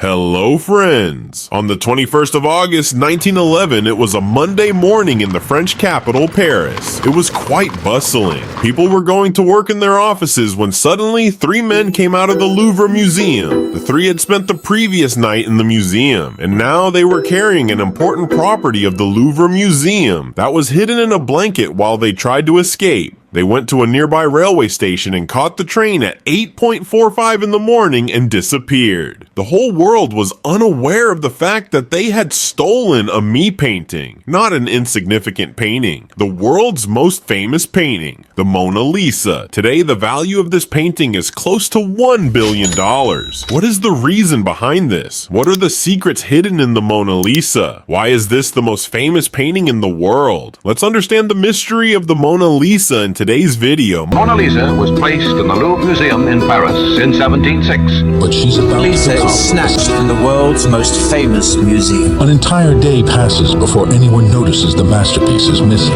Hello friends! On the 21st of August 1911, it was a Monday morning in the French capital, Paris. It was quite bustling. People were going to work in their offices when suddenly 3 men came out of the Louvre Museum. The 3 had spent the previous night in the museum, and now they were carrying an important property of the Louvre Museum that was hidden in a blanket while they tried to escape. They went to a nearby railway station and caught the train at 8:45 in the morning and disappeared. The whole world was unaware of the fact that they had stolen a me painting, not an insignificant painting, the world's most famous painting, the Mona Lisa. Today, the value of this painting is close to $1 billion. What is the reason behind this? What are the secrets hidden in the Mona Lisa? Why is this the most famous painting in the world? Let's understand the mystery of the Mona Lisa in today's video. Mona Lisa was placed in the Louvre Museum in Paris in 1706. But she's about Lisa is snatched from the world's most famous museum. An entire day passes before anyone notices the masterpiece is missing.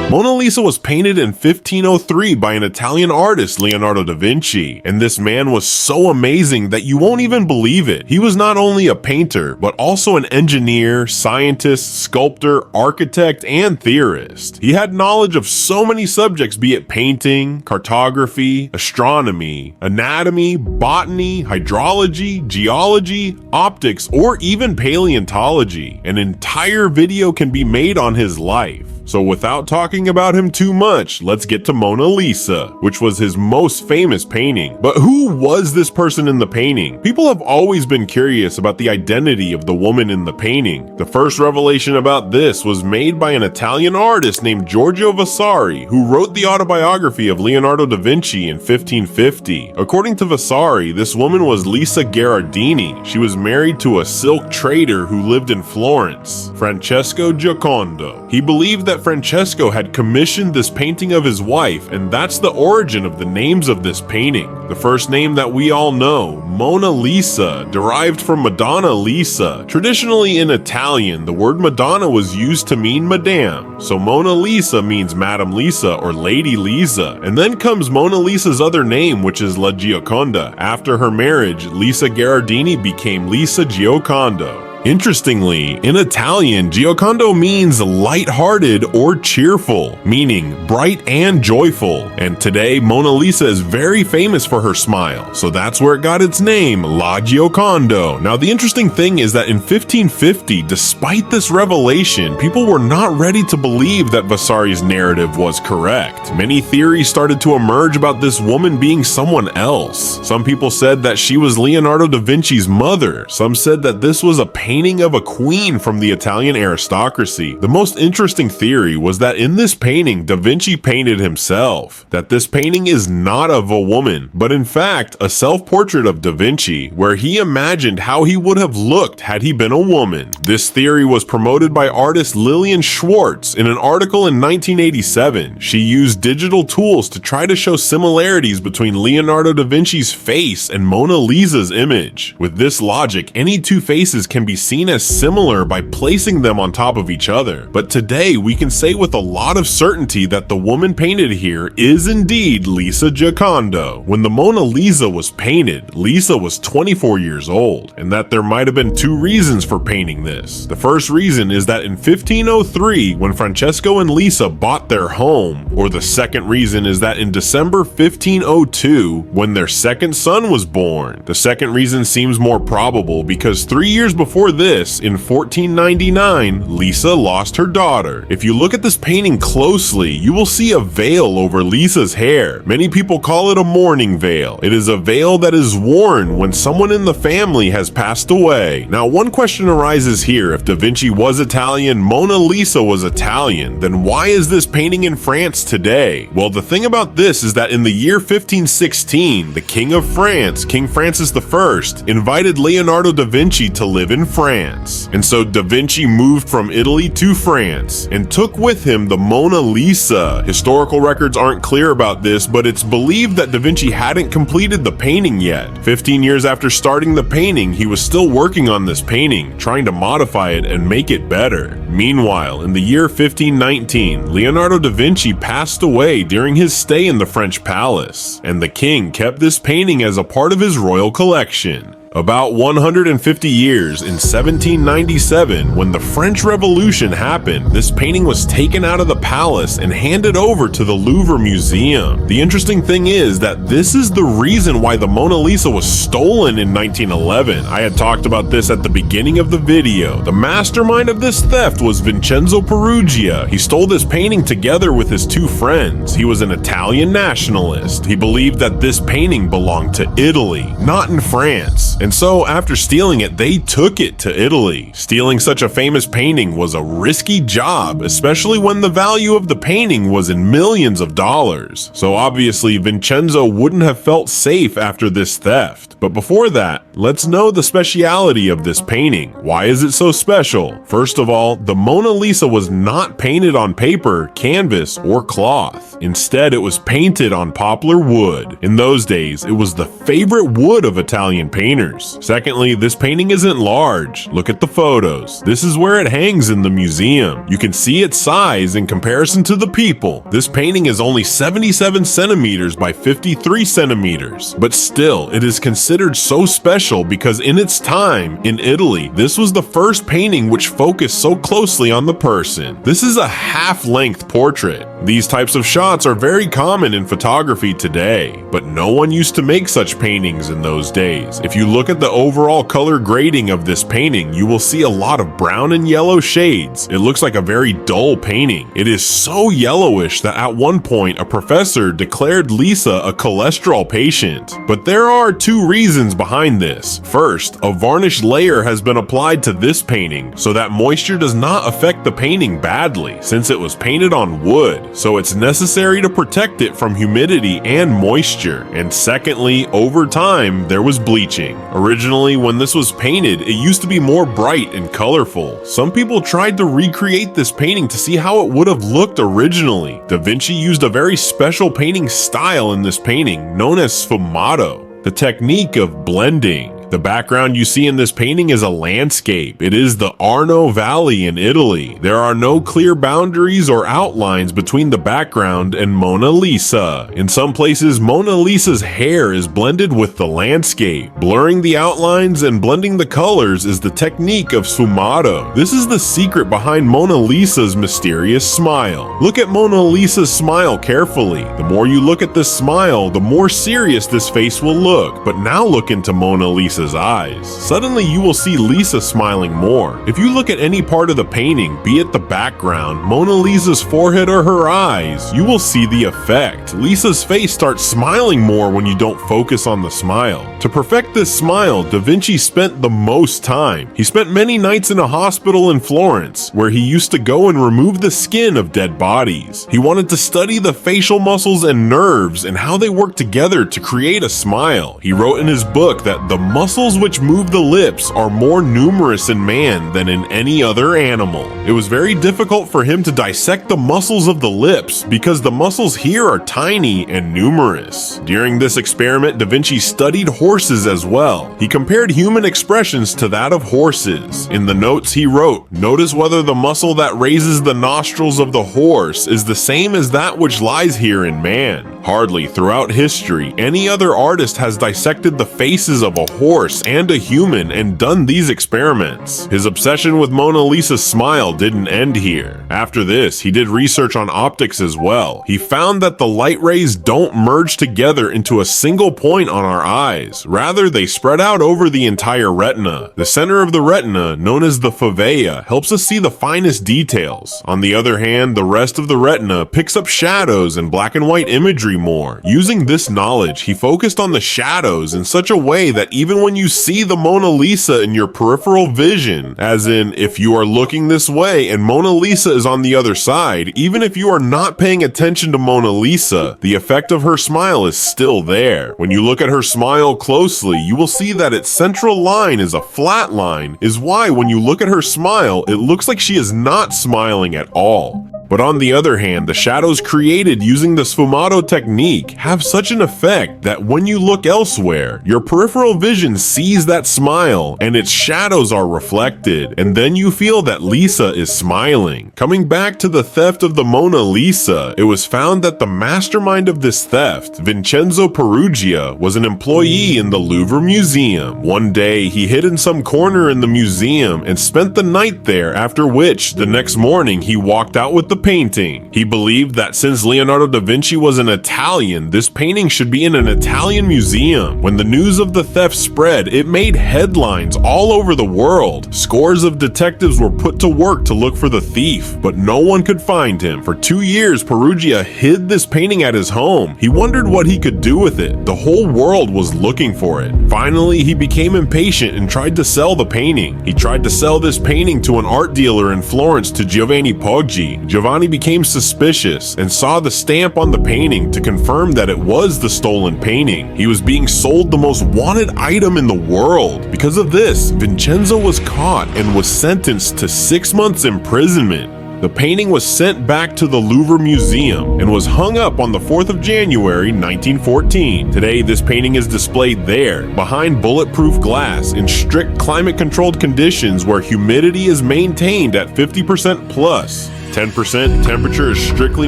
Mona Lisa was painted in 1503 by an Italian artist, Leonardo da Vinci, and this man was so amazing that you won't even believe it. He was not only a painter, but also an engineer, scientist, sculptor, architect, and theorist. He had knowledge of so many subjects, be it painting, cartography, astronomy, anatomy, botany, hydrology, geology, optics, or even paleontology. An entire video can be made on his life. So without talking about him too much, let's get to Mona Lisa, which was his most famous painting. But who was this person in the painting? People have always been curious about the identity of the woman in the painting. The first revelation about this was made by an Italian artist named Giorgio Vasari, who wrote the autobiography of Leonardo da Vinci in 1550. According to Vasari, this woman was Lisa Gherardini. She was married to a silk trader who lived in Florence, Francesco Giocondo. He believed that Francesco had commissioned this painting of his wife, and that's the origin of the names of this painting. The first name that we all know, Mona Lisa, derived from Madonna Lisa. Traditionally in Italian, the word Madonna was used to mean Madame, so Mona Lisa means Madame Lisa or Lady Lisa. And then comes Mona Lisa's other name, which is La Gioconda. After her marriage, Lisa Gherardini became Lisa Giocondo. Interestingly, in Italian, Giocondo means light-hearted or cheerful, meaning bright and joyful. And today, Mona Lisa is very famous for her smile, so that's where it got its name, La Giocondo. Now, the interesting thing is that in 1550, despite this revelation, people were not ready to believe that Vasari's narrative was correct. Many theories started to emerge about this woman being someone else. Some people said that she was Leonardo da Vinci's mother. Some said that this was a painting of a queen from the Italian aristocracy. The most interesting theory was that in this painting, Da Vinci painted himself. That this painting is not of a woman, but in fact, a self-portrait of Da Vinci, where he imagined how he would have looked had he been a woman. This theory was promoted by artist Lillian Schwartz in an article in 1987. She used digital tools to try to show similarities between Leonardo da Vinci's face and Mona Lisa's image. With this logic, any two faces can be seen as similar by placing them on top of each other. But today, we can say with a lot of certainty that the woman painted here is indeed Lisa Giocondo. When the Mona Lisa was painted, Lisa was 24 years old, and that there might have been 2 reasons for painting this. The first reason is that in 1503, when Francesco and Lisa bought their home, or the second reason is that in December 1502, when their second son was born. The second reason seems more probable because 3 years before this, in 1499, Lisa lost her daughter. If you look at this painting closely, you will see a veil over Lisa's hair. Many people call it a mourning veil. It is a veil that is worn when someone in the family has passed away. Now, one question arises here. If Da Vinci was Italian, Mona Lisa was Italian, then why is this painting in France today? Well, the thing about this is that in the year 1516, the King of France, King Francis I, invited Leonardo da Vinci to live in France. France. And so Da Vinci moved from Italy to France and took with him the Mona Lisa. Historical records aren't clear about this, but it's believed that Da Vinci hadn't completed the painting yet. 15 years after starting the painting, he was still working on this painting, trying to modify it and make it better. Meanwhile, in the year 1519, Leonardo da Vinci passed away during his stay in the French palace, and the king kept this painting as a part of his royal collection. About 150 years, in 1797, when the French Revolution happened, this painting was taken out of the palace and handed over to the Louvre Museum. The interesting thing is that this is the reason why the Mona Lisa was stolen in 1911. I had talked about this at the beginning of the video. The mastermind of this theft was Vincenzo Peruggia. He stole this painting together with his two friends. He was an Italian nationalist. He believed that this painting belonged to Italy, not in France. And so, after stealing it, they took it to Italy. Stealing such a famous painting was a risky job, especially when the value of the painting was in millions of dollars. So obviously, Vincenzo wouldn't have felt safe after this theft. But before that, let's know the speciality of this painting. Why is it so special? First of all, the Mona Lisa was not painted on paper, canvas, or cloth. Instead, it was painted on poplar wood. In those days, it was the favorite wood of Italian painters. Secondly, this painting isn't large. Look at the photos. This is where it hangs in the museum. You can see its size in comparison to the people. This painting is only 77 centimeters by 53 centimeters. But still, it is considered so special because in its time, in Italy, this was the first painting which focused so closely on the person. This is a half-length portrait. These types of shots are very common in photography today, but no one used to make such paintings in those days. If you look at the overall color grading of this painting, you will see a lot of brown and yellow shades. It looks like a very dull painting. It is so yellowish that at one point a professor declared Lisa a cholesterol patient. But there are two reasons behind this. First, a varnish layer has been applied to this painting so that moisture does not affect the painting badly, since it was painted on wood. So it's necessary to protect it from humidity and moisture. And secondly, over time, there was bleaching. Originally, when this was painted, it used to be more bright and colorful. Some people tried to recreate this painting to see how it would have looked originally. Da Vinci used a very special painting style in this painting, known as sfumato, the technique of blending. The background you see in this painting is a landscape. It is the Arno Valley in Italy. There are no clear boundaries or outlines between the background and Mona Lisa. In some places, Mona Lisa's hair is blended with the landscape. Blurring the outlines and blending the colors is the technique of sfumato. This is the secret behind Mona Lisa's mysterious smile. Look at Mona Lisa's smile carefully. The more you look at this smile, the more serious this face will look. But now look into Mona Lisa's eyes. Suddenly you will see Lisa smiling more. If you look at any part of the painting, be it the background, Mona Lisa's forehead, or her eyes, you will see the effect. Lisa's face starts smiling more when you don't focus on the smile. To perfect this smile, Da Vinci spent the most time. He spent many nights in a hospital in Florence, where he used to go and remove the skin of dead bodies. He wanted to study the facial muscles and nerves and how they work together to create a smile. He wrote in his book that the muscles which move the lips are more numerous in man than in any other animal. It was very difficult for him to dissect the muscles of the lips because the muscles here are tiny and numerous. During this experiment, Da Vinci studied horses as well. He compared human expressions to that of horses. In the notes he wrote, "Notice whether the muscle that raises the nostrils of the horse is the same as that which lies here in man." Hardly throughout history, any other artist has dissected the faces of a horse and a human and done these experiments. His obsession with Mona Lisa's smile didn't end here. After this, he did research on optics as well. He found that the light rays don't merge together into a single point on our eyes. Rather, they spread out over the entire retina. The center of the retina, known as the fovea, helps us see the finest details. On the other hand, the rest of the retina picks up shadows and black and white imagery history more. Using this knowledge, he focused on the shadows in such a way that even when you see the Mona Lisa in your peripheral vision, as in if you are looking this way and Mona Lisa is on the other side, even if you are not paying attention to Mona Lisa, the effect of her smile is still there. When you look at her smile closely, you will see that its central line is a flat line, is why when you look at her smile, it looks like she is not smiling at all. But on the other hand, the shadows created using the sfumato technique have such an effect that when you look elsewhere, your peripheral vision sees that smile and its shadows are reflected, and then you feel that Lisa is smiling. Coming back to the theft of the Mona Lisa, it was found that the mastermind of this theft, Vincenzo Peruggia, was an employee in the Louvre Museum. One day, he hid in some corner in the museum and spent the night there, after which, the next morning, he walked out with the painting. He believed that since Leonardo da Vinci was an Italian, this painting should be in an Italian museum. When the news of the theft spread, it made headlines all over the world. Scores of detectives were put to work to look for the thief, but no one could find him. For 2 years, Peruggia hid this painting at his home. He wondered what he could do with it. The whole world was looking for it. Finally, he became impatient and tried to sell the painting. He tried to sell this painting to an art dealer in Florence, to Giovanni Poggi. Giovanni became suspicious and saw the stamp on the painting to confirm that it was the stolen painting. He was being sold the most wanted item in the world. Because of this, Vincenzo was caught and was sentenced to 6 months imprisonment. The painting was sent back to the Louvre Museum and was hung up on the 4th of January 1914. Today, this painting is displayed there, behind bulletproof glass in strict climate-controlled conditions where humidity is maintained at 50% plus. 10% temperature is strictly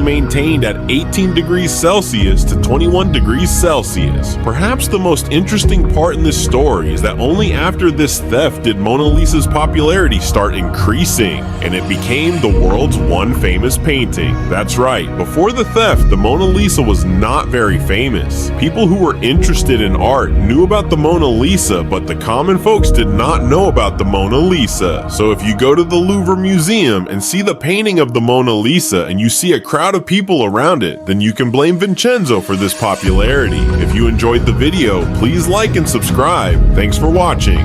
maintained at 18 degrees Celsius to 21 degrees Celsius. Perhaps the most interesting part in this story is that only after this theft did Mona Lisa's popularity start increasing, and it became the world's one famous painting. That's right, before the theft, the Mona Lisa was not very famous. People who were interested in art knew about the Mona Lisa, but the common folks did not know about the Mona Lisa. So if you go to the Louvre Museum and see the painting of the Mona Lisa and you see a crowd of people around it, then you can blame Vincenzo for this popularity. If you enjoyed the video, please like and subscribe. Thanks for watching.